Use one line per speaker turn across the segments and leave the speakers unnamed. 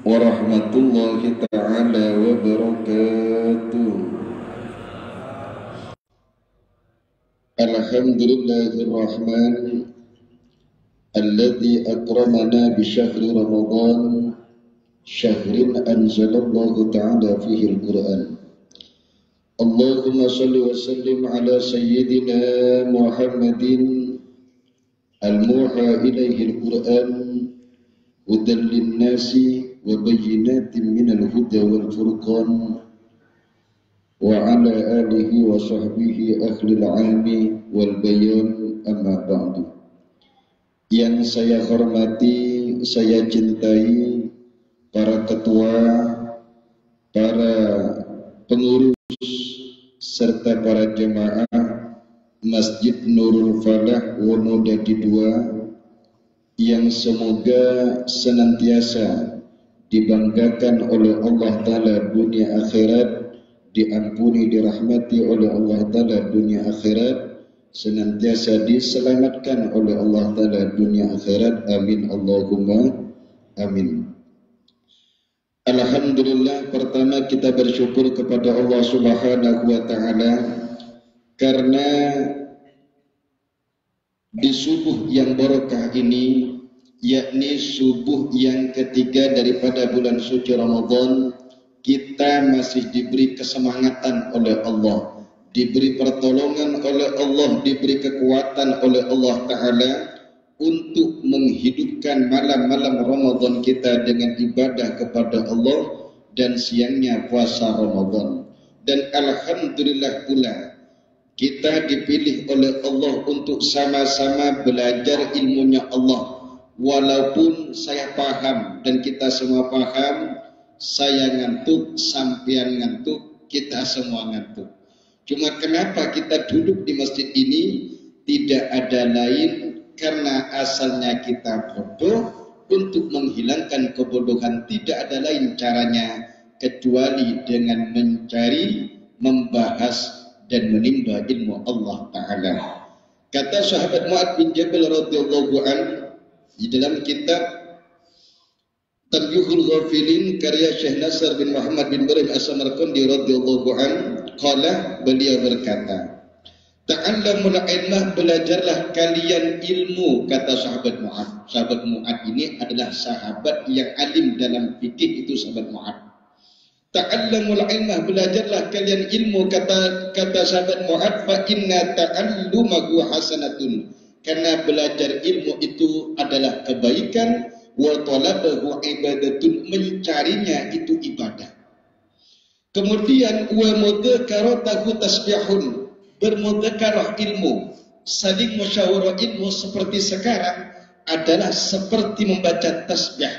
warahmatullahi ta'ala wabarakatuh. Alhamdulillahirrahman alladzi akramana bi syahri Ramadan, syahrin anzalallahu ta'ala fihi al-Qur'an. Allahumma salli wa sallim ala sayyidina Muhammadin al-muha ilaihi al-Qur'an hudan lin-nasi wa bayyinatin minal huda wal furqan wa ala alihi wa sahbihi ahlil ilmi wal bayan, amma ba'du. Yang saya hormati, saya cintai para ketua, para pengurus serta para jemaah Masjid Nurul Falah Wonodadi II yang semoga senantiasa dibanggakan oleh Allah Ta'ala dunia akhirat, diampuni, dirahmati oleh Allah Ta'ala dunia akhirat, senantiasa diselamatkan oleh Allah Ta'ala dunia akhirat. Amin Allahumma amin. Alhamdulillah, pertama kita bersyukur kepada Allah Subhanahu wa Ta'ala karena di subuh yang barokah ini, yakni subuh yang ketiga daripada bulan suci Ramadan, kita masih diberi kesemangatan oleh Allah, diberi pertolongan oleh Allah, diberi kekuatan oleh Allah Ta'ala untuk menghidupkan malam-malam Ramadan kita dengan ibadah kepada Allah dan siangnya puasa Ramadan. Dan alhamdulillah pula kita dipilih oleh Allah untuk sama-sama belajar ilmunya Allah. Walaupun saya paham dan kita semua paham, saya ngantuk, sampean ngantuk, kita semua ngantuk. Cuma kenapa kita duduk di masjid ini? Tidak ada lain karena asalnya kita bodoh. Untuk menghilangkan kebodohan tidak ada lain caranya kecuali dengan mencari, membahas dan menimba ilmu Allah Ta'ala. Kata sahabat Mu'ad bin Jabal radhiyallahu an di dalam kitab Tanbihul Ghafilin karya Syekh Nasr bin Muhammad bin Ibrahim As-Samarqandi radhiyallahu an, qala, beliau berkata, ta'allamul ilmah, belajarlah kalian ilmu. Kata sahabat Mu'ad. Sahabat Mu'ad ini adalah sahabat yang alim dalam fikih, itu sahabat Mu'ad. Ta'allamul ilmah, belajarlah kalian ilmu. Kata sahabat Mu'ad, fa inna ta'allumahu hasanatun, karena belajar ilmu itu adalah kebaikan, wa talabahu ibadatun, mencarinya itu ibadah. Kemudian wa mudzakaratahu tasbihun, bermudzakarah ilmu, saling musyawarah ilmu seperti sekarang adalah seperti membaca tasbih.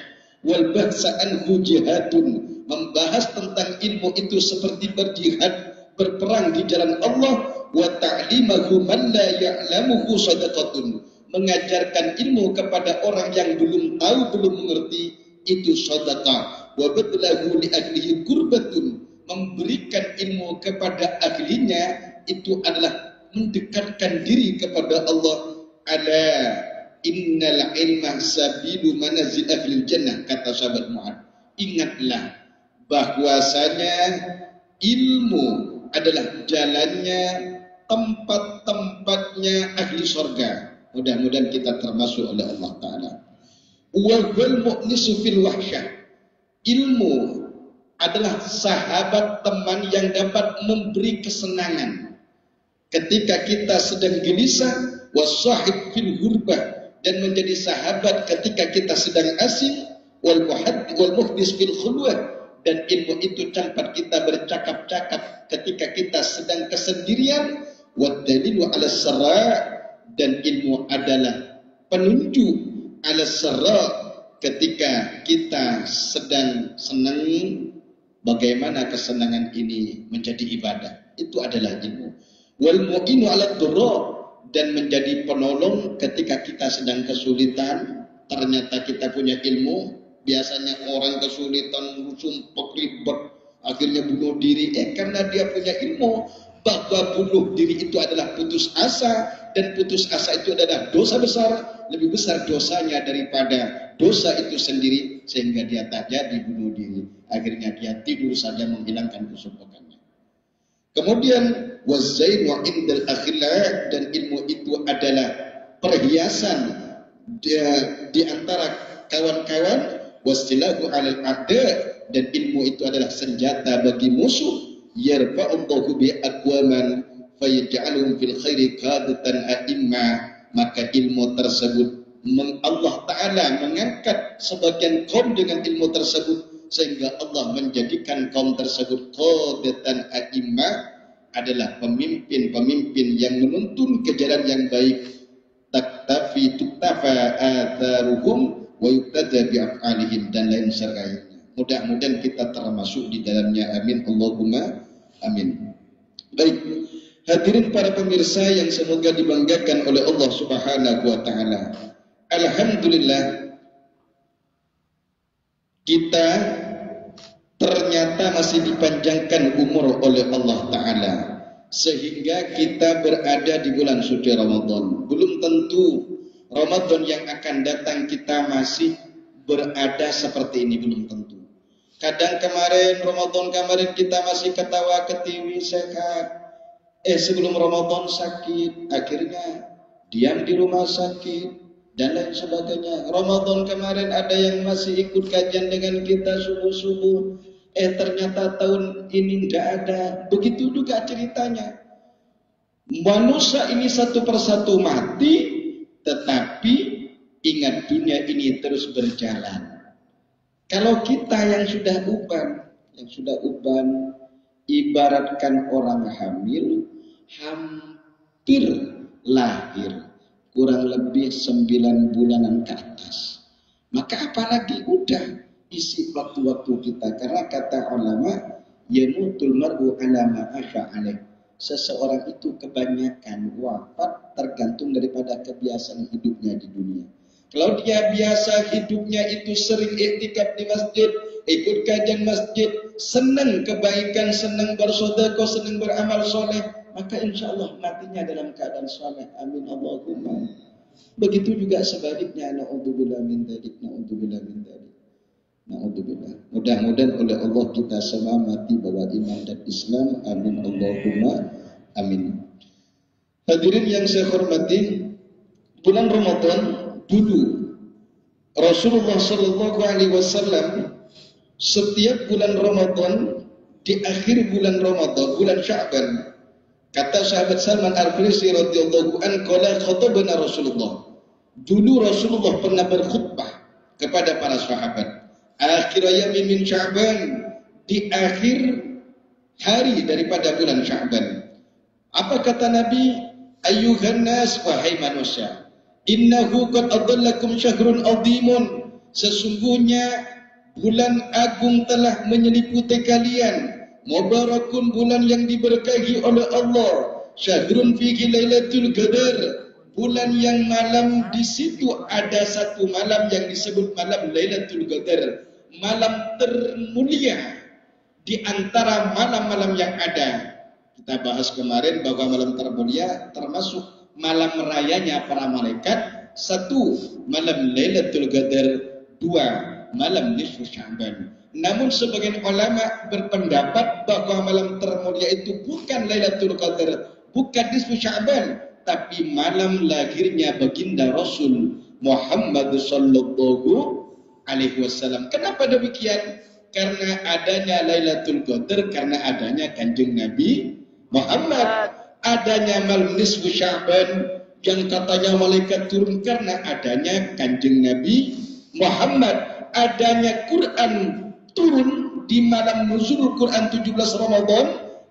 Wal bahsa anhu jihadun, membahas tentang ilmu itu seperti berjihad, berperang di jalan Allah. Wa ta'limahu man la ya'lamuhu sadaqatun, mengajarkan ilmu kepada orang yang belum tahu, belum mengerti, itu sedekah. Wa badlahu li ahlihi qurbatun, memberikan ilmu kepada ahlinya itu adalah mendekatkan diri kepada Allah. Ala innal ilma sabilu manazil ahlil jannah, kata sahabat Mu'ad. Ingatlah bahwasanya ilmu adalah jalannya, tempat-tempatnya ahli surga. Mudah-mudahan kita termasuk oleh Allah Ta'ala. Wa wal mu'nisu fil wahsyah, ilmu adalah sahabat teman yang dapat memberi kesenangan ketika kita sedang gelisah. Wasahib fil hurbah, dan menjadi sahabat ketika kita sedang asing. Wal muhdis fil khulwah, dan ilmu itu tempat kita bercakap-cakap ketika kita sedang kesendirian. Wad dalilu ala sarra, dan ilmu adalah penunjuk ala sarra, ketika kita sedang senang, bagaimana kesenangan ini menjadi ibadah, itu adalah ilmu. Wal mu'inu ala durra, dan menjadi penolong ketika kita sedang kesulitan. Ternyata kita punya ilmu. Biasanya orang kesulitan, sumpah ribet, akhirnya bunuh diri, karena dia punya ilmu. bahwa bunuh diri itu adalah putus asa, dan putus asa itu adalah dosa besar, lebih besar dosanya daripada dosa itu sendiri, sehingga dia tak jadi bunuh diri. Akhirnya dia tidur saja menghilangkan kesopakannya. Kemudian wazainu indal akhillah, dan ilmu itu adalah perhiasan di antara kawan-kawan, wasilahu alal a'da, dan ilmu itu adalah senjata bagi musuh. Yarfa'ullahu bi aqwaman fayaj'aluhum fil khairi qadatan a'imma, maka ilmu tersebut Allah Ta'ala mengangkat sebagian kaum dengan ilmu tersebut, sehingga Allah menjadikan kaum tersebut qadatan a'imma, adalah pemimpin-pemimpin yang menuntun ke jalan yang baik. Tuktafa atharuhum wa yuktada bi'af'alihim, dan lain sebagainya. Mudah-mudahan kita termasuk di dalamnya. Amin Allahumma amin. Baik, hadirin para pemirsa yang semoga dibanggakan oleh Allah Subhanahu wa taala. Alhamdulillah, kita ternyata masih dipanjangkan umur oleh Allah taala, sehingga kita berada di bulan suci Ramadan. Belum tentu Ramadan yang akan datang kita masih berada seperti ini, belum tentu. Kadang Ramadan kemarin kita masih ketawa ketiwi sehat, sebelum Ramadan sakit, akhirnya diam di rumah sakit dan lain sebagainya. Ramadan kemarin ada yang masih ikut kajian dengan kita subuh-subuh, ternyata tahun ini tidak ada. Begitu juga ceritanya. Manusia ini satu persatu mati, tetapi ingat dunia ini terus berjalan. Kalau kita yang sudah uban, ibaratkan orang hamil, hampir lahir, kurang lebih 9 bulanan ke atas. Maka apalagi udah isi waktu-waktu kita. Karena kata ulama, yamutul mar'u ala ma asha alaih. Seseorang itu kebanyakan wafat tergantung daripada kebiasaan hidupnya di dunia. Kalau dia biasa hidupnya itu sering iktikaf di masjid, ikut kajian masjid, senang kebaikan, senang bersedekah, senang beramal soleh, maka insya Allah matinya dalam keadaan soleh. Amin Allahumma. Begitu juga sebaliknya. Na'udzubillah min dzalik, na'udzubillah min dzalik, na'udzubillah. Mudah-mudahan oleh Allah kita semua mati bawa iman dan Islam. Amin Allahumma amin. Hadirin yang saya hormati, bulan Ramadan dulu Rasulullah Shallallahu Alaihi Wasallam setiap bulan Ramadan, di akhir bulan Ramadan, bulan Sya'ban, kata sahabat Salman Al-Farisi radhiyallahu anhu, qala khatabana Rasulullah. Dulu Rasulullah pernah berkhutbah kepada para sahabat. Akhir yamin min Sya'ban, di akhir hari daripada bulan Sya'ban. Apa kata Nabi? Ayyuhan nas, wahai manusia, innahu qad adallakum syahrun azimun, sesungguhnya bulan agung telah menyeliputi kalian. Mubarakun, bulan yang diberkahi oleh Allah. Syahrun fihi lailatul qadar, bulan yang malam di situ ada satu malam yang disebut malam Lailatul Qadar, malam termulia di antara malam-malam yang ada. Kita bahas kemarin bahwa malam termulia termasuk malam rayanya para malaikat, satu malam Lailatul Qadar, dua malam nisfu Sya'ban. Namun sebagian ulama berpendapat bahwa malam termulia itu bukan Lailatul Qadar, bukan nisfu Sya'ban, tapi malam lahirnya baginda Rasul Muhammad sallallahu alaihi wasallam. Kenapa demikian? Karena adanya Lailatul Qadar, karena adanya Kanjeng Nabi Muhammad. Adanya malam nisfu Sya'ban yang katanya malaikat turun, karena adanya Kanjeng Nabi Muhammad. Adanya Quran turun di malam nuzul Quran 17 Ramadan,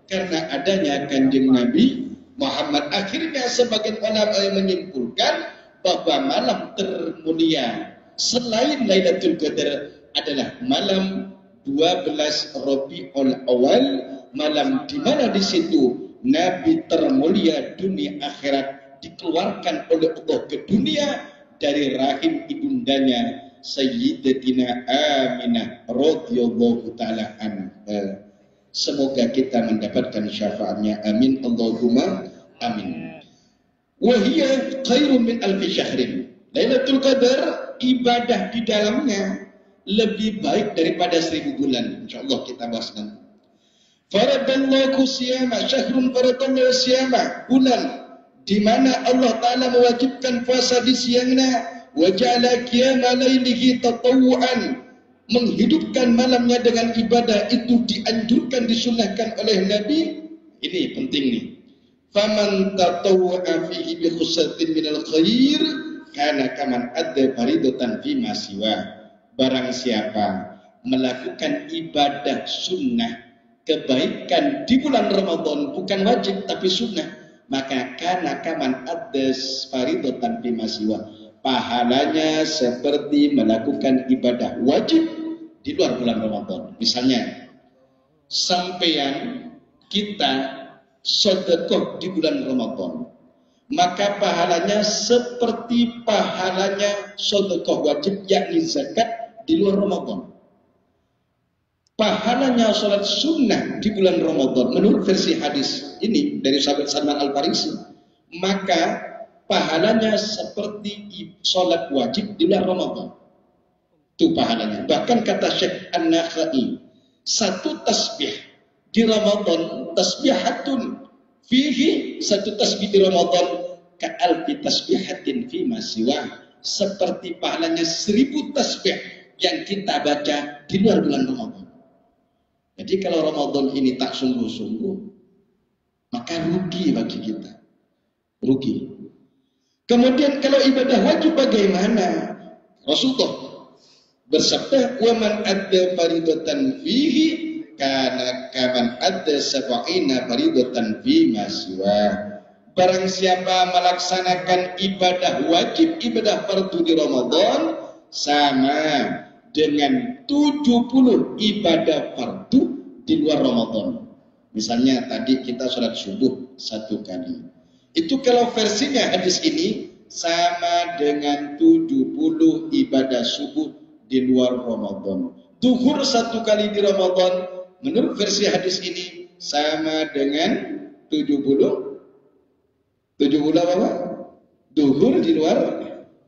karena adanya Kanjeng Nabi Muhammad. Akhirnya sebagian ulama menyimpulkan bahwa malam termulia selain Lailatul Qadar adalah malam 12 Rabiul Awal, malam di mana di situ Nabi termulia dunia akhirat dikeluarkan oleh Allah ke dunia dari rahim ibundanya Sayyidatina Aminah radhiyallahu taala anha. Semoga kita mendapatkan syafaatnya. Amin Allahumma amin. Wahiyya khairun min alfi syahrin. Lailatul Qadar ibadah di dalamnya lebih baik daripada 1000 bulan. Insyaallah kita bahas nanti. Faradallahu siyama syahrun faradallahu siyama, bulan di mana Allah Taala mewajibkan puasa di siangnya, wa ja'ala qiyama lailihi tatawwuan, menghidupkan malamnya dengan ibadah, itu dianjurkan disunnahkan oleh Nabi. Ini penting nih. Faman tatawwa'a fihi bi khusatin minal khair kana kaman adda faridatan fi ma siwa. Barang siapa melakukan ibadah sunnah kebaikan di bulan Ramadan, bukan wajib tapi sunnah, maka kana kaman addas faridatan fi ma siwa, pahalanya seperti melakukan ibadah wajib di luar bulan Ramadan. Misalnya sampeyan kita sedekah di bulan Ramadan, maka pahalanya seperti pahalanya sedekah wajib, yakni zakat di luar Ramadan. Pahalanya sholat sunnah di bulan Ramadan menurut versi hadis ini dari sahabat Salman Al-Farisi, maka pahalanya seperti sholat wajib di bulan Ramadan. Itu pahalanya. Bahkan kata Syekh An-Nakhai, satu tasbih di Ramadan, tasbihatun fihi, satu tasbih di Ramadan ka'alfi tasbihatin fi ma siwa, seperti pahalanya 1000 tasbih yang kita baca di luar bulan Ramadan. Jadi kalau Ramadan ini tak sungguh-sungguh, maka rugi bagi kita. Rugi. Kemudian kalau ibadah wajib bagaimana? Rasulullah bersabda, "Wa man adda faridatan fihi kana kaman adda sab'ina faridatan fi ma siwa." Barang siapa melaksanakan ibadah wajib, ibadah fardu di Ramadan, sama dengan 70 ibadah fardu di luar Ramadan. Misalnya tadi kita sholat subuh 1 kali. Itu kalau versinya hadis ini sama dengan 70 ibadah subuh di luar Ramadan. Zuhur 1 kali di Ramadan menurut versi hadis ini sama dengan 70 apa? Zuhur di luar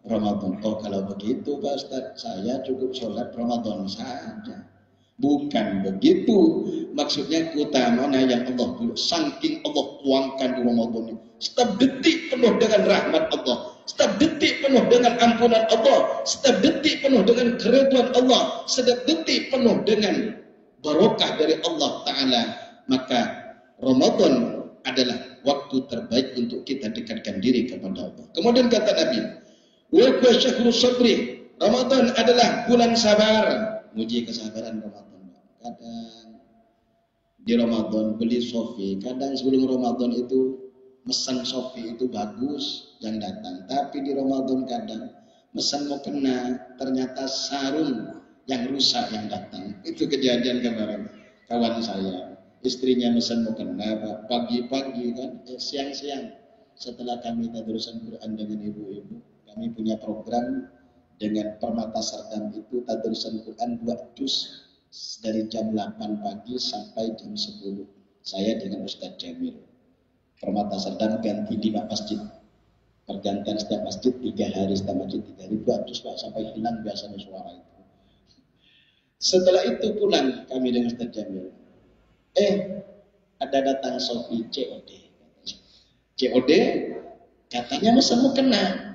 Ramadan. Oh, kalau begitu Pak Ustaz, saya cukup sholat Ramadan saja. Bukan begitu. Maksudnya keutamaan yang Allah dulu, saking Allah tuangkan di Ramadan ini. Setiap detik penuh dengan rahmat Allah. Setiap detik penuh dengan ampunan Allah. Setiap detik penuh dengan keriduan Allah. Setiap detik penuh dengan barokah dari Allah Ta'ala. Maka Ramadan adalah waktu terbaik untuk kita dekatkan diri kepada Allah. Kemudian kata Nabi, wa syahrus sabri, Ramadan adalah bulan sabar. Muji kesabaran Ramadan. Kadang di Ramadan beli sofi, kadang sebelum Ramadan itu mesan sofi itu bagus yang datang, tapi di Ramadan kadang mesan mau kena, ternyata sarung yang rusak yang datang. Itu kejadian kemarin kawan saya, istrinya mesan mau kena pagi-pagi kan, siang-siang setelah kami tadrusan Quran dengan ibu-ibu, kami punya program dengan Permata Sardam itu tadrusan Quran 2 juz dari jam 8 pagi sampai jam 10. Saya dengan Ustaz Jamil. Permata Sardam ganti di masjid. Pergantian setiap masjid 3 hari, setiap masjid 3 hari, 2 juz Pak, sampai hilang biasanya suara itu. Setelah itu pulang kami dengan Ustaz Jamil. Ada datang Sofi COD. COD katanya masa mau kena.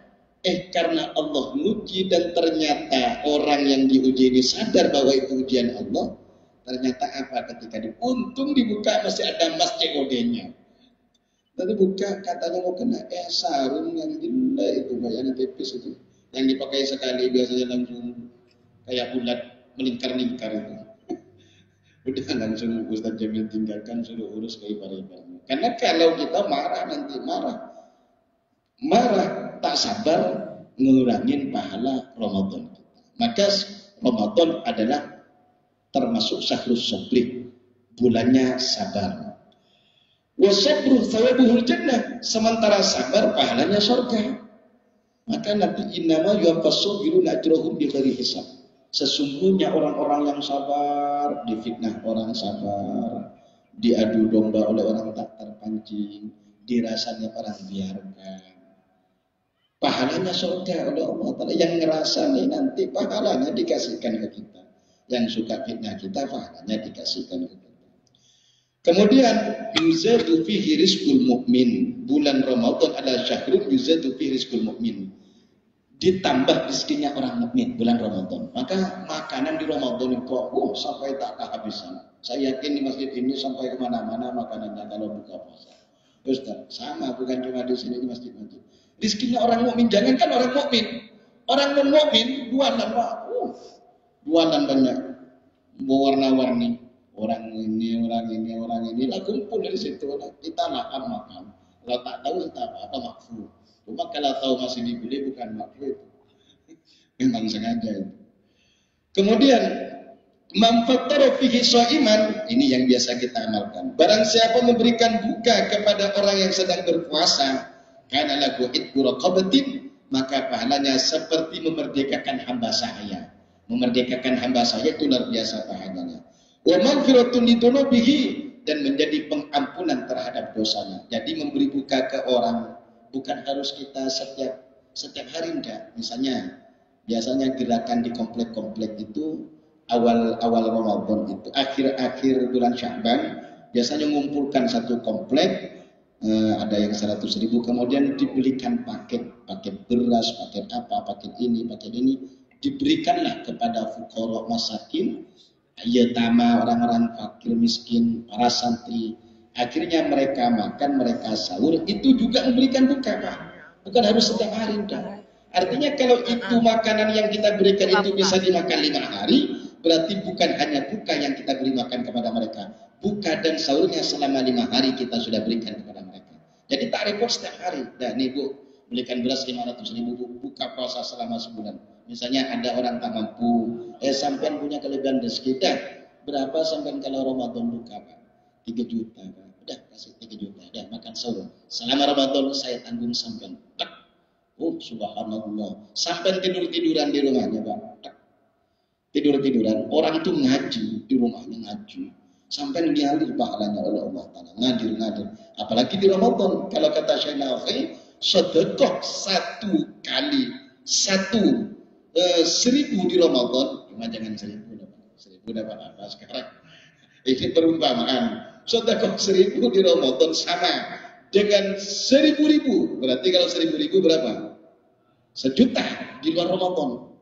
Karena Allah menguji dan ternyata orang yang diuji ini sadar bahwa itu ujian Allah. Ternyata apa ketika untung dibuka masih ada mas COD-nya. Lalu buka katanya mau kena sarung yang gila itu yang tipis itu. Yang dipakai sekali biasanya langsung kayak ulat melingkar-lingkar itu. Udah langsung Ustaz Jamil tinggalkan, suruh urus ke ipar-iparnya. Karena kalau kita marah nanti marah tak sabar ngurangin pahala Ramadan kita. Maka Ramadan adalah termasuk syahrus sabri, bulannya sabar. Wa sabru thawabuhul jannah, sementara sabar pahalanya surga. Maka Nabi innama yuwaffas sabiruna ajrahum bighairi hisab. Sesungguhnya orang-orang yang sabar, difitnah orang sabar, diadu domba oleh orang tak terpancing, dirasanya orang biarkan. Pahalanya surga oleh Allah Ta'ala. Yang ngerasani nanti pahalanya dikasihkan ke kita. Yang suka fitnah kita, pahalanya dikasihkan ke kita. Kemudian yuzadu fihi rizqul mu'min. Bulan Ramadan adalah syahrul yuzadu fihi rizqul mu'min. Ditambah rezekinya orang mukmin bulan Ramadan. Maka makanan di Ramadan itu sampai tak kehabisan. Saya yakin di masjid ini sampai kemana-mana makanannya kalau buka puasa. Ustaz, sama bukan cuma di sini di masjid-masjid. Rezekinya orang mukmin, jangankan orang mukmin, orang non mukmin jualan Pak. Jualan banyak, warna-warni. Orang ini, lah kumpul dari situ. Kita makan. Kalau tak tahu kita apa makfu. Cuma kalau tahu masih dibeli bukan makfu itu. Memang sengaja itu. Kemudian manfattara fihi shaiman, ini yang biasa kita amalkan. Barang siapa memberikan buka kepada orang yang sedang berpuasa, kana lahu itqu raqabatin, maka pahalanya seperti memerdekakan hamba saya. Memerdekakan hamba saya itu luar biasa pahalanya. Wa maghfiratun lidunubihi, dan menjadi pengampunan terhadap dosanya. Jadi memberi buka ke orang bukan harus kita setiap hari enggak. Misalnya biasanya gerakan di komplek-komplek itu awal Ramadan itu akhir bulan Sya'ban biasanya mengumpulkan satu komplek, ada yang 100.000, kemudian dibelikan paket beras, paket ini, diberikanlah kepada fuqara masakin, yatama, orang-orang fakir miskin, para santri. Akhirnya mereka makan, mereka sahur, itu juga memberikan buka, Pak. Bukan harus setiap hari, enggak. Artinya kalau itu makanan yang kita berikan itu bisa dimakan 5 hari, berarti bukan hanya buka yang kita beri makan kepada mereka, buka dan sahurnya selama 5 hari kita sudah berikan kepada mereka. Jadi tak repot setiap hari. Nah nih Bu, belikan beras 500.000 Bu, buka puasa selama sebulan. Misalnya ada orang tak mampu, sampean punya kelebihan rezeki, dah berapa sampean kalau Ramadan buka Pak? 3 juta Pak. Udah kasih 3 juta, dah makan sahur. Selama Ramadan saya tanggung sampean. Tak. Oh subhanallah. Sampean tidur-tiduran di rumahnya Pak. Tak. Tidur-tiduran. Orang itu ngaji di rumahnya, ngaji. Sampai dialir pahalanya oleh Allah Ta'ala. Ngadir. Apalagi di Ramadan. Kalau kata Syekh Nawawi, sedekah 1 kali 1.000 di Ramadan. Cuma jangan 1.000 dapat apa sekarang. Ini perumpamaan. Sedekah 1.000 di Ramadan sama dengan 1.000. Berarti kalau 1.000 berapa? 1 juta di luar Ramadan.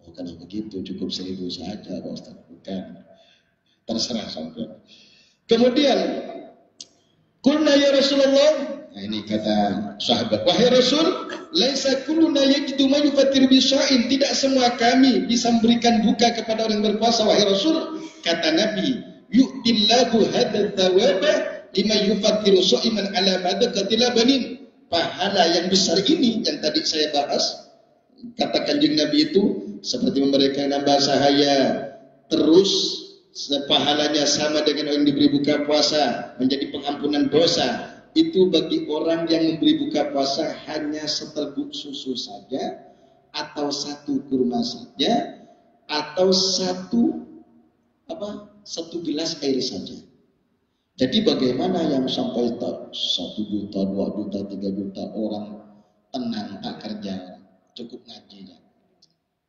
Oh kalau begitu cukup 1.000 saja Pak Ustaz. Bukan. Terserah sampai. Kemudian qulna ya Rasulullah, nah ini kata sahabat, wahai Rasul, laisa kulluna yajidu ma yufattiru bisya'in, tidak semua kami bisa memberikan buka kepada orang yang berpuasa wahai Rasul. Kata Nabi, yu'tillahu hadza thawaba lima yufattiru sha'iman ala madaqatil banin. Pahala yang besar ini yang tadi saya bahas, kata Kanjeng Nabi itu seperti memberikan nambah sahaya, terus pahalanya sama dengan orang yang diberi buka puasa, menjadi pengampunan dosa. Itu bagi orang yang memberi buka puasa hanya seteguk susu saja, atau 1 kurma saja, atau 1 gelas air saja. Jadi bagaimana yang sampai 1 juta, 2 juta, 3 juta orang tenang tak kerja, cukup ngaji ya.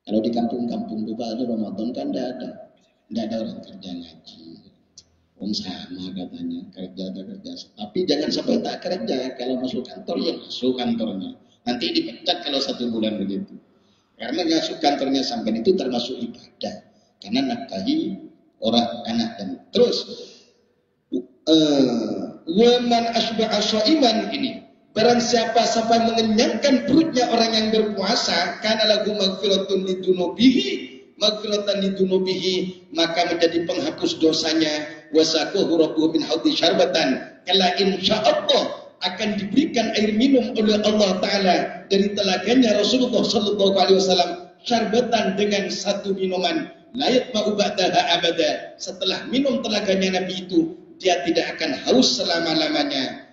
Kalau di kampung-kampung juga ada Ramadan kan tidak ada orang kerja ngaji. Sama katanya kerja. Tapi jangan sampai tak kerja. Kalau masuk kantor ya masuk kantornya. Nanti dipecat kalau 1 bulan begitu. Karena masuk kantornya sampai itu termasuk ibadah. Karena nafkahi orang anak dan terus. Waman asba'a shaiman, ini. Barang siapa mengenyangkan perutnya orang yang berpuasa, kana lahu maghfiratun lidunubihi, maghfiratan lidunubihi, maka menjadi penghapus dosanya. Wasaqahu rabbuhu min haudi syarbatan, kala insyaallah akan diberikan air minum oleh Allah Ta'ala dari telaganya Rasulullah Sallallahu Alaihi Wasallam, syarbatan dengan 1 minuman, layat ma'ubadaha abada. Setelah minum telaganya Nabi itu, dia tidak akan haus selama-lamanya,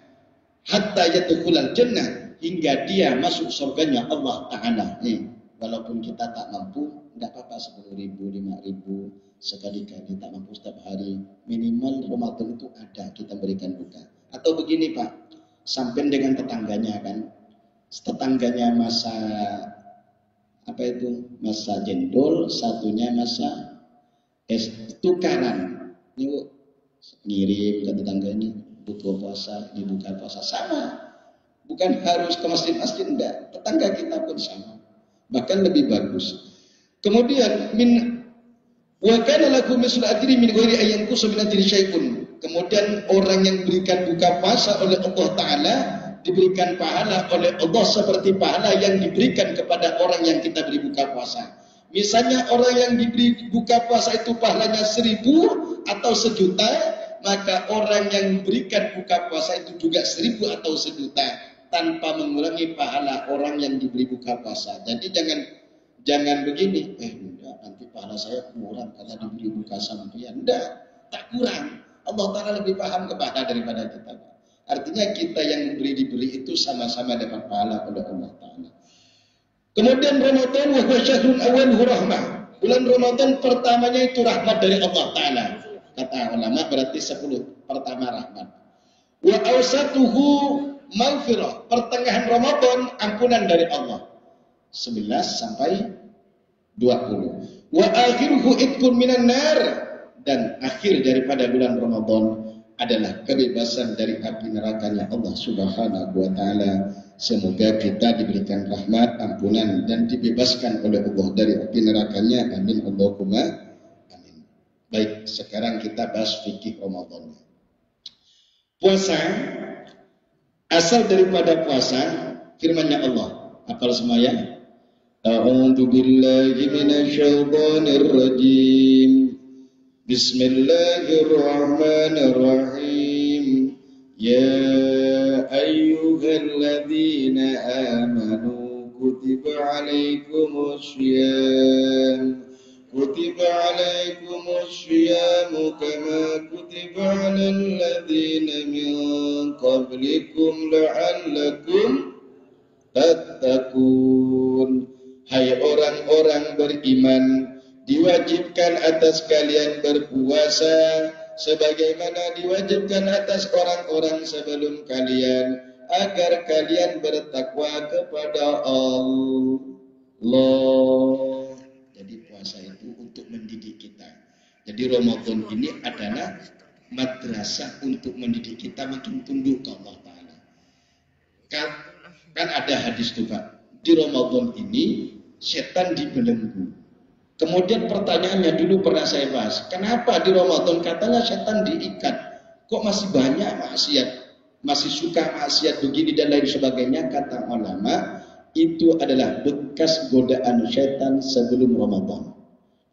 hatta yadkhulal jannah, hingga dia masuk surganya Allah Ta'ala. Walaupun kita tak mampu, tidak apa-apa 10.000, 5.000, sekali-kali, tak mampu setiap hari, minimal Ramadan itu ada kita berikan buka. Atau begini Pak, sampai dengan tetangganya kan, tetangganya masa apa itu, masa jendol, satunya masa tukaran. Ini ngirim ke tetangga ini butuh puasa, dibuka puasa sama. Bukan harus ke masjid-masjid, enggak. Tetangga kita pun sama. Bahkan lebih bagus. Kemudian wa kana lakum mislu ajri min ghairi ayyan qusa min ajri syai'un. Kemudian orang yang berikan buka puasa oleh Allah Ta'ala diberikan pahala oleh Allah seperti pahala yang diberikan kepada orang yang kita beri buka puasa. Misalnya orang yang diberi buka puasa itu pahalanya 1000 atau 1.000.000, maka orang yang berikan buka puasa itu juga 1000 atau 1.000.000 tanpa mengurangi pahala orang yang diberi buka puasa. Jadi jangan begini, enggak, nanti pahala saya kurang karena diberi buka sampean. Enggak, tak kurang. Allah Ta'ala lebih paham kepada daripada kita. Artinya kita yang diberi itu sama-sama dapat pahala oleh Allah Ta'ala. Kemudian Ramadan wa syahrun awwaluhu rahmah. Bulan Ramadan pertamanya itu rahmat dari Allah Ta'ala. Kata ulama berarti 10 pertama rahmat. Wa awsatuhu maghfirah. Pertengahan Ramadan ampunan dari Allah. 11 sampai 20. Wa akhiruhu itqun minan nar. Dan akhir daripada bulan Ramadan adalah kebebasan dari api nerakanya Allah Subhanahu wa Ta'ala. Semoga kita diberikan rahmat, ampunan dan dibebaskan oleh Allah dari api nerakanya. Amin Allahumma amin. Baik, sekarang kita bahas fikih Ramadan. Puasa, asal daripada puasa firman-Nya Allah. Hafal semua ya? A'udzu billahi minasyaitonir rajim. Bismillahirrahmanirrahim. Ya ayyuhalladzina amanu kutiba alaikumus syiyam kama kutiba alal ladzina min qablikum la'allakum tattaqun. Hai orang-orang beriman, diwajibkan atas kalian berpuasa sebagaimana diwajibkan atas orang-orang sebelum kalian agar kalian bertakwa kepada Allah. Jadi puasa itu untuk mendidik kita. Jadi Ramadan ini adalah madrasah untuk mendidik kita makin tunduk ke Allah Ta'ala. Kan ada hadis tuh Pak, di Ramadan ini setan dibelenggu. Kemudian pertanyaannya dulu pernah saya bahas, kenapa di Ramadan katanya setan diikat, kok masih banyak maksiat, masih suka maksiat begini dan lain sebagainya. Kata ulama, itu adalah bekas godaan setan sebelum Ramadan.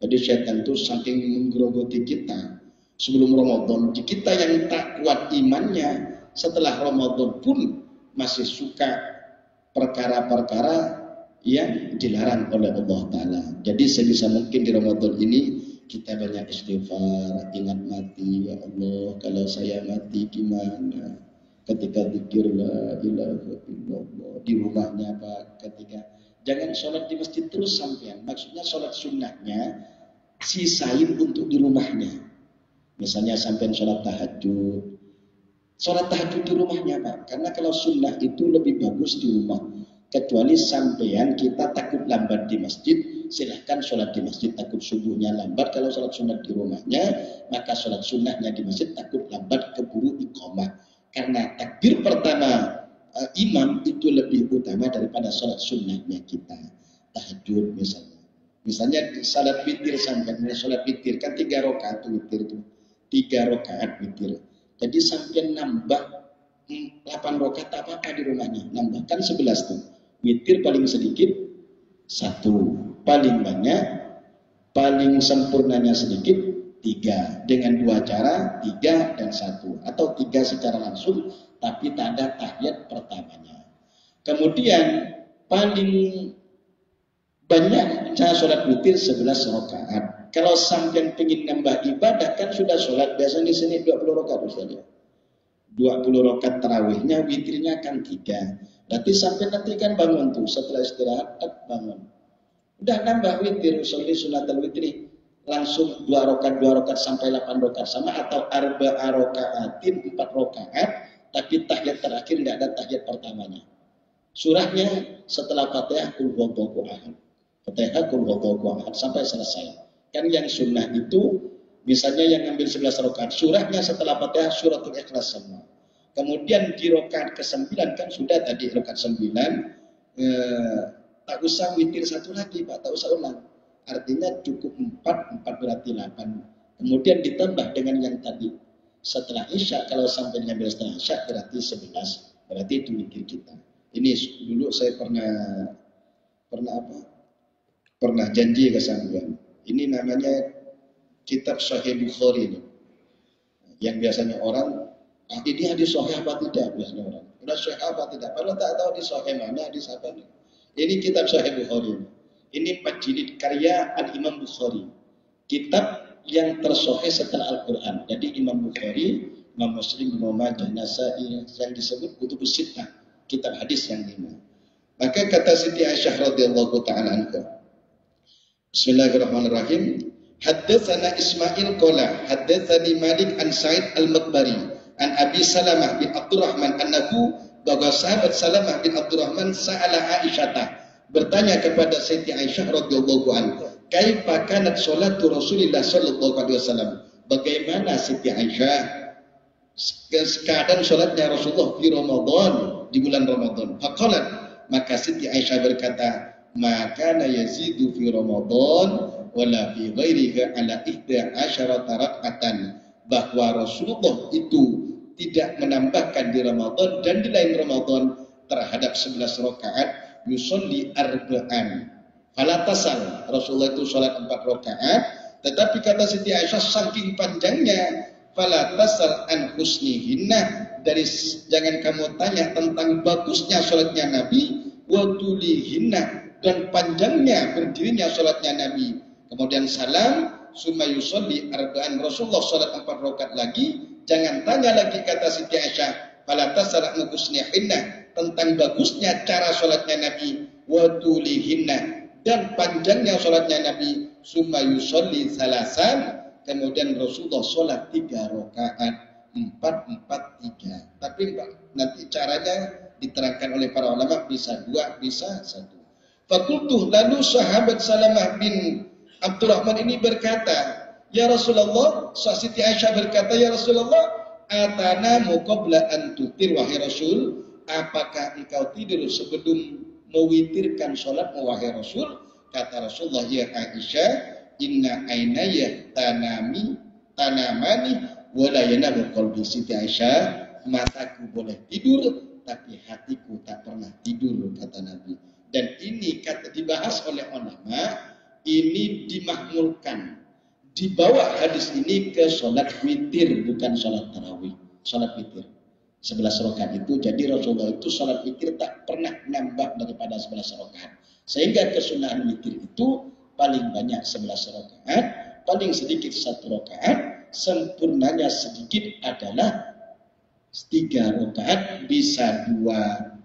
Jadi setan itu saking menggerogoti kita sebelum Ramadan, kita yang tak kuat imannya setelah Ramadan pun masih suka perkara-perkara yang dilarang oleh Allah Ta'ala. Jadi sebisa mungkin di Ramadan ini kita banyak istighfar, ingat mati. Ya Allah, kalau saya mati gimana? Ketika zikir la ilaha illallah di rumahnya Pak, ketika jangan sholat di masjid terus sampean. Maksudnya sholat sunnahnya sisain untuk di rumahnya. Misalnya sampean sholat tahajud di rumahnya Pak. Karena kalau sunnah itu lebih bagus di rumah. Kecuali sampean kita takut lambat di masjid, silahkan sholat di masjid. Takut subuhnya lambat, kalau sholat sunnah di rumahnya, maka sholat sunnahnya di masjid takut lambat keburu iqamah. Karena takbir pertama imam itu lebih utama daripada sholat sunnahnya kita. Tahajud misalnya. Misalnya salat witir sampean, sholat witir kan 3 rakaat witir itu. 3 rakaat witir. Jadi sampean nambah 8 rakaat apa-apa di rumahnya. Nambahkan 11 tuh. Witir paling sedikit 1, paling banyak, paling sempurnanya sedikit 3. Dengan 2 cara 3 dan 1, atau 3 secara langsung tapi tak ada tahiyat pertamanya. Kemudian paling banyak cara sholat witir 11 rakaat. Kalau sampai pengen nambah ibadah kan sudah sholat biasanya di sini 20 rakaat saja. 20 rakaat tarawihnya, witirnya kan 3. Berarti sampai nanti kan bangun tuh setelah istirahat bangun. Udah nambah witir, sholli sunatal witri. langsung 2 rakaat sampai 8 rakaat sama, atau arba'a rakaatin 4 rakaat tapi tahiyat terakhir tidak ada tahiyat pertamanya. Surahnya setelah Fatihah Qul huwallahu ahad. Fatihah Qul huwallahu ahad sampai selesai. Kan yang sunnah itu misalnya yang ngambil 11 rakaat, surahnya setelah Fatihah suratul Ikhlas semua. Kemudian di rakaat ke-9 kan sudah tadi rakaat 9, tak usah witir satu lagi Pak, tak usah ulang. Artinya cukup 4 berarti 8. Kemudian ditambah dengan yang tadi setelah Isya, kalau sampai ngambil setelah Isya berarti 11. Berarti itu witir kita. Ini dulu saya pernah janji ke sampean. Ini namanya kitab Sahih Bukhari ini. Yang biasanya orang, ini hadis sahih apa tidak biasanya orang. Udah sahih apa tidak? Padahal tak tahu di sahih mana, hadis apa ini. Ini kitab Sahih Bukhari ini. Ini 4 jilid karya Al-Imam Bukhari. Kitab yang tersahih setelah Al-Quran. Jadi Imam Bukhari, Imam Muslim, Imam Majah, Nasai yang disebut Kutubus Sittah, kitab hadis yang 5. Maka kata Siti Aisyah radhiyallahu taala anha, Bismillahirrahmanirrahim. Haddatsana Ismail qala haddatsani Malik an Sa'id al-Maqbari an Abi Salamah bin Abdurrahman annahu, bahwa sahabat Salamah bin Abdurrahman sa'ala Aisyah, bertanya kepada Siti Aisyah radhiyallahu anha, kaifa kanat sholatu Rasulillah sallallahu alaihi wasallam, bagaimana Siti Aisyah keadaan sholatnya Rasulullah di Ramadan, di bulan Ramadan. Faqalat, maka Siti Aisyah berkata, maka yazidu fi Ramadan wala fi ghairihi ala 11 raka'atan, bahwa Rasulullah itu tidak menambahkan di Ramadan dan di lain Ramadan terhadap 11 rakaat, yusolli arba'an fala tasal. Rasulullah itu sholat 4 rakaat, tetapi kata Siti Aisyah saking panjangnya, fala tasal an husnihinna, dari jangan kamu tanya tentang bagusnya sholatnya Nabi, wa tulihinna, dan panjangnya berdirinya sholatnya Nabi. Kemudian salam, summa yusolli arba'an, Rasulullah sholat 4 rakaat lagi. Jangan tanya lagi kata Siti Aisyah, fala tasal an husnihinna, tentang bagusnya cara sholatnya Nabi, wa tulihinna, dan panjangnya sholatnya Nabi, summa yusolli salasan, kemudian Rasulullah sholat 3 rakaat, 4-4-3. Tapi nanti caranya diterangkan oleh para ulama, bisa 2, bisa 1. Fakultuh, lalu sahabat Salamah bin Abdurrahman ini berkata, ya Rasulullah, Siti Aisyah berkata, ya Rasulullah, atana muqabla an tutir, wahai Rasul, apakah engkau tidur sebelum mewitirkan sholatmu wahai Rasul? Kata Rasulullah, ya Aisyah, inna ainaya tanamani wala yanamu qalbi. Siti Aisyah, mataku boleh tidur tapi hatiku tak pernah tidur, kata Nabi. Dan ini kata dibahas oleh ulama, ini dimakmulkan, dibawa hadis ini ke sholat witir, bukan sholat tarawih, sholat witir 11 rakaat itu. Jadi Rasulullah itu sholat witir tak pernah nambah daripada 11 rakaat, sehingga kesunahan witir itu paling banyak 11 rakaat, paling sedikit 1 rakaat, sempurnanya sedikit adalah 3 rakaat, bisa 2 1,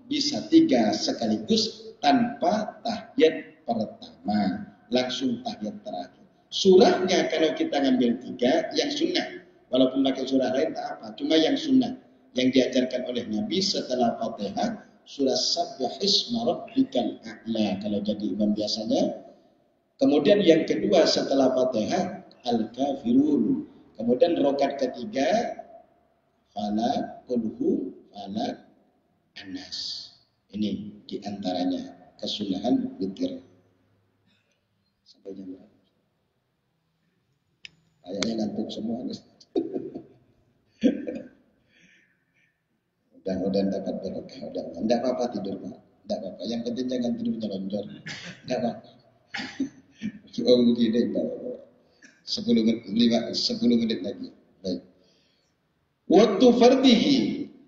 bisa 3 sekaligus tanpa tahiyat pertama, langsung tahiyat terakhir. Surahnya kalau kita ngambil 3 yang sunnah, walaupun pakai surah lain tak apa, cuma yang sunnah yang diajarkan oleh Nabi setelah Fatihah, surah Sabbihisma Rabbikal A'la kalau jadi imam biasanya. Kemudian yang kedua setelah Fatihah Al-Kafirun. Kemudian rakaat ketiga Falaq, Qul Falaq, Anas. Ini diantaranya kesunahan witir. Sampai jam berapa? Kayaknya ngantuk semua. Mudah-mudahan dapat berkah. Tidak apa-apa tidur Pak. Tidak apa-apa. Yang penting jangan tidur nyelonjor. Tidak apa-apa. Oh begini Pak. 10 menit lagi. Baik. Waktu fardihi.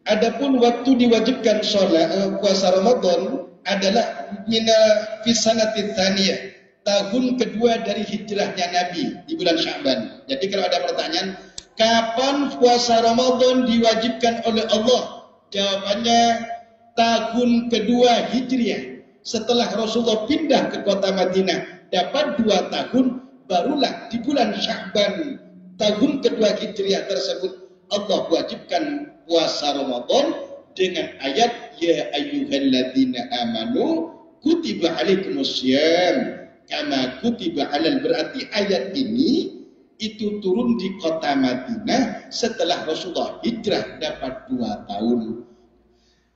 Adapun waktu diwajibkan sholat puasa Ramadan adalah mina fisanati tsaniyah, tahun kedua dari hijrahnya Nabi di bulan Sya'ban. Jadi kalau ada pertanyaan, kapan puasa Ramadan diwajibkan oleh Allah? Jawabannya tahun kedua Hijriah. Setelah Rasulullah pindah ke kota Madinah, dapat 2 tahun, barulah di bulan Sya'ban tahun kedua Hijriah tersebut Allah wajibkan puasa Ramadan dengan ayat ya ayyuhalladzina amanu kutiba alaikumussyam kama kutiba alal, berarti ayat ini itu turun di kota Madinah setelah Rasulullah hijrah dapat 2 tahun.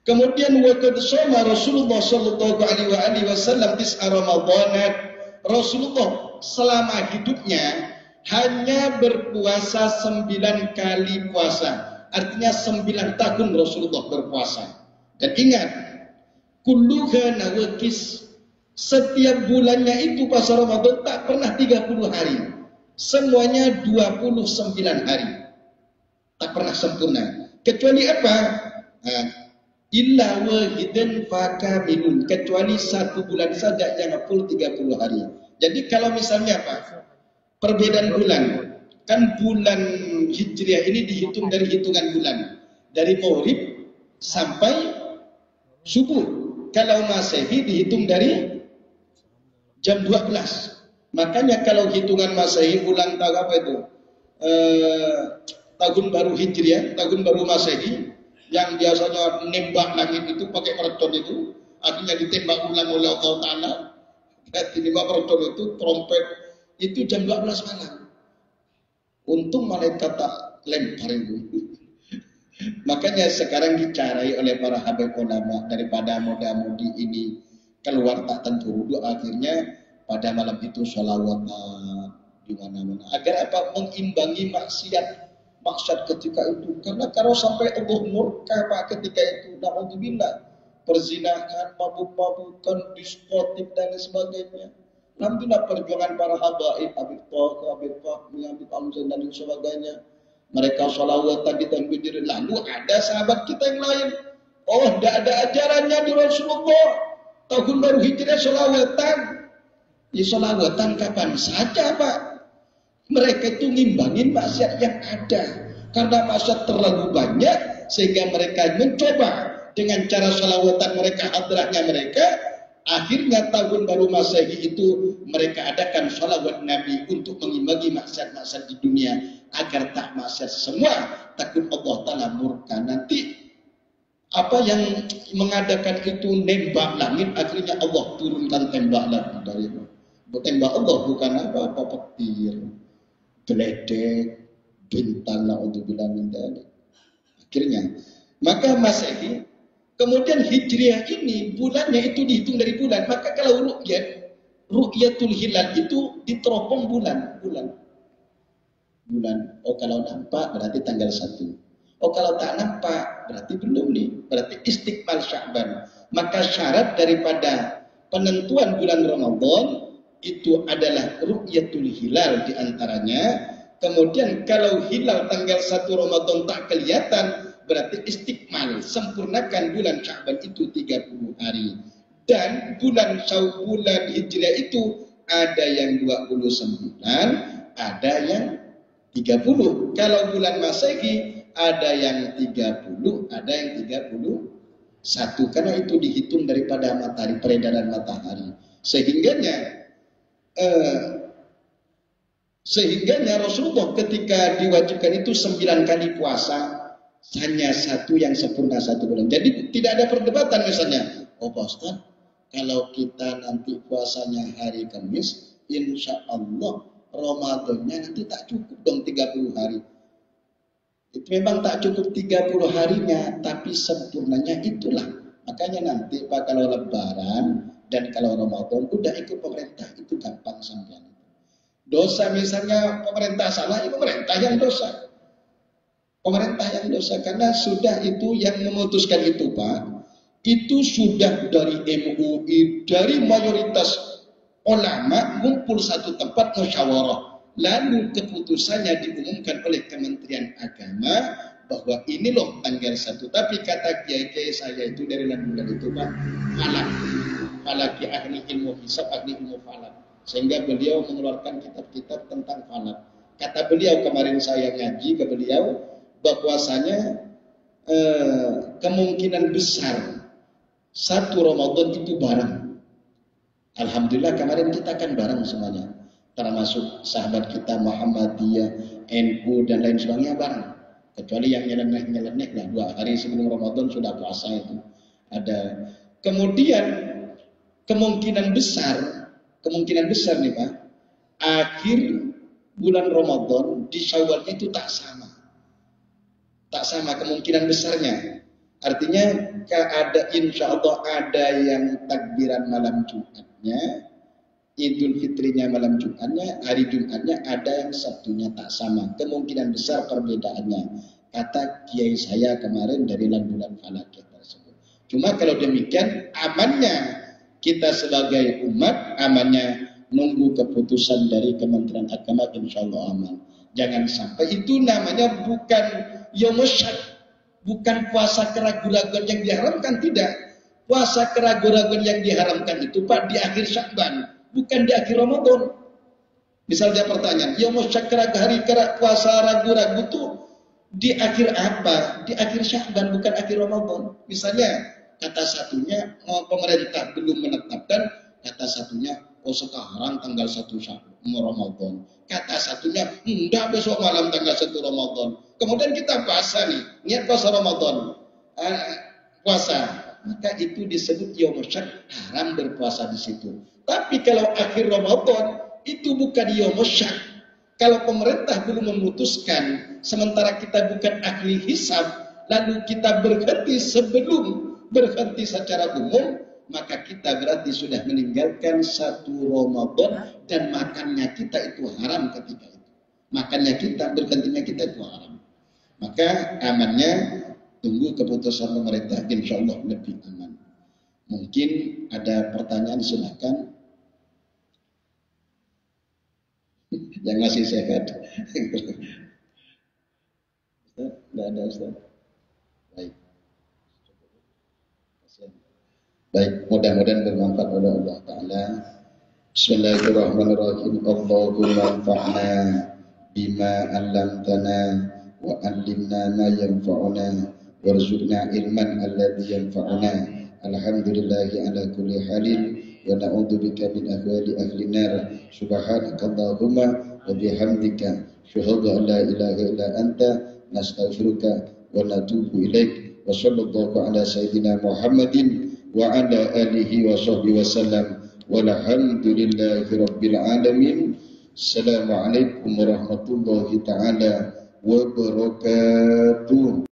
Kemudian waqad shoma Rasulullah sallallahu alaihi wasallam tis'a Ramadanat. Rasulullah selama hidupnya hanya berpuasa 9 kali puasa. Artinya 9 tahun Rasulullah berpuasa. Dan ingat, kulluha nawaqis, setiap bulannya itu puasa Ramadan tak pernah 30 hari. Semuanya 29 hari. Tak pernah sempurna. Kecuali apa? Illa wahidan fakamilun, kecuali 1 bulan saja yang full 30 hari. Jadi kalau misalnya apa? Perbedaan bulan. Kan bulan Hijriah ini dihitung dari hitungan bulan. Dari Maghrib sampai subuh. Kalau Masehi dihitung dari jam 12. Makanya kalau hitungan Masehi bulan tahun apa itu? Tahun baru Hijriah, tahun baru Masehi, yang biasanya nembak langit itu pakai mercon itu, artinya ditembak ulang oleh Allah Ta'ala. Ditembak mercon itu, trompet, itu jam 12 malam. Untung malaikat tak lempar itu. Makanya sekarang dicarai oleh para habib ulama, daripada muda-mudi ini keluar tak tentu wudu, akhirnya pada malam itu sholawat di mana-mana. Agar apa? Mengimbangi maksiat ketika itu. Karena kalau sampai Allah murka Pak ketika itu, na'udzubillah, perzinahan, mabuk-mabukan, diskotik dan sebagainya. Alhamdulillah perjuangan para habaib, Habib Tauh, Habib Fahmi, Habib Hamzah dan sebagainya. Mereka sholawat tadi dan berdiri. Lalu ada sahabat kita yang lain. Oh, tidak ada ajarannya di Rasulullah. Tahun baru Hijriah sholawatan. Di sholawatan kapan saja Pak. Mereka itu ngimbangin maksiat yang ada. Karena maksiat terlalu banyak, sehingga mereka mencoba dengan cara sholawatan mereka, hadrahnya mereka. Akhirnya tahun baru Masehi itu mereka adakan sholawat Nabi untuk mengimbangi maksiat-maksiat di dunia. Agar tak maksiat semua, takut Allah Ta'ala murka. Nanti apa yang mengadakan itu nembak langit, akhirnya Allah turunkan tembak langit dari itu. Tembak Allah bukan apa-apa, petir, geledek, bintang, na'udzubillah min dzalik. Akhirnya, maka Masehi, kemudian Hijriah ini bulannya itu dihitung dari bulan. Maka kalau ru'yatul hilal itu diteropong bulan. Oh kalau nampak berarti tanggal 1. Oh kalau tak nampak berarti belum nih. Berarti istiqmal Sya'ban. Maka syarat daripada penentuan bulan Ramadan itu adalah ru'yatul hilal diantaranya. Kemudian kalau hilal tanggal 1 Ramadan tak kelihatan, berarti istiqmal, sempurnakan bulan Sya'ban itu 30 hari. Dan bulan Hijriah itu ada yang 29, ada yang 30. Kalau bulan Masehi ada yang 30, ada yang 31. Karena itu dihitung daripada matahari, peredaran matahari. Sehingga Rasulullah ketika diwajibkan itu 9 kali puasa, hanya 1 yang sempurna 1 bulan. Jadi tidak ada perdebatan misalnya. Oh Pak Ustaz, kalau kita nanti puasanya hari Kamis, insya Allah Ramadannya nanti tak cukup dong 30 hari. Itu memang tak cukup 30 harinya, tapi sempurnanya itulah. Makanya nanti Pak kalau Lebaran dan kalau Ramadan udah ikut pemerintah, itu gampang sampean. Dosa misalnya pemerintah salah, itu pemerintah yang dosa. Pemerintah yang dosa karena sudah itu yang memutuskan itu Pak. Itu sudah dari MUI, dari mayoritas ulama ngumpul satu tempat musyawarah. Lalu keputusannya diumumkan oleh Kementerian Agama bahwa ini loh tanggal 1. Tapi kata kiai-kiai saya itu dari bulan itu Pak, falaki ahli ilmu hisab, ahli ilmu falak. Sehingga beliau mengeluarkan kitab-kitab tentang falak. Kata beliau kemarin saya ngaji ke beliau, bahwasanya kemungkinan besar 1 Ramadan itu bareng. Alhamdulillah kemarin kita kan bareng semuanya. termasuk sahabat kita Muhammadiyah, NU dan lain sebagainya bareng. Kecuali yang nyeleneh lah 2 hari sebelum Ramadan sudah puasa itu ada. Kemudian kemungkinan besar nih Pak, akhir bulan Ramadan di Syawalnya itu tak sama kemungkinan besarnya. Artinya insya Allah ada yang takbiran malam Jumatnya, Idul Fitrinya malam Jumatnya, hari Jumatnya, ada yang Sabtunya tak sama. Kemungkinan besar perbedaannya, kata kiai saya kemarin dari bulan Falak tersebut. Cuma kalau demikian, amannya kita sebagai umat, amannya nunggu keputusan dari Kementerian Agama, insya Allah aman. Jangan sampai itu namanya bukan Yomusyak, bukan puasa keraguan-raguan yang diharamkan, tidak. Puasa keraguan-raguan yang diharamkan itu Pak di akhir Syakban, bukan di akhir Ramadan. Misalnya pertanyaan, Yomusyak hari puasa ragu-ragu itu di akhir apa? Di akhir Syakban, bukan akhir Ramadan. Misalnya kata satunya pemerintah belum menetapkan, kata satunya sekarang tanggal 1 Ramadan. Kata satunya enggak, besok malam tanggal 1 Ramadan. Kemudian kita puasa nih, niat puasa Ramadan. Puasa, maka itu disebut Yomusyak, haram berpuasa di situ. Tapi kalau akhir Ramadan itu bukan Yomusyak. Kalau pemerintah belum memutuskan, sementara kita bukan ahli hisab, lalu kita berhenti sebelum berhenti secara umum, maka kita berarti sudah meninggalkan 1 Ramadan dan makannya kita itu haram ketika itu. Makannya kita, berhentinya kita itu haram. Maka amannya tunggu keputusan pemerintah, insya Allah lebih aman. Mungkin ada pertanyaan, silakan. Yang masih sehat. Tidak ada Ustaz. Baik, mudah-mudahan bermanfaat oleh Allah Ta'ala. Bismillahirrahmanirrahim. Allahumma anfa'na bima 'allamtana wa 'allimna ma yanfa'una warzuqna ilman alladhi yanfa'una. Alhamdulillahi ala kulli halin wa na'udzubika min ahwali ahli nar. Subhanakallahumma wa bihamdika asyhadu an la ilaha illa anta nastaghfiruka wa natubu ilaik. Wa sallallahu ala sayyidina Muhammadin wa ala alihi wa sahbihi wasallam walhamdulillahi rabbil alamin. Assalamualaikum warahmatullahi taala wabarakatuh.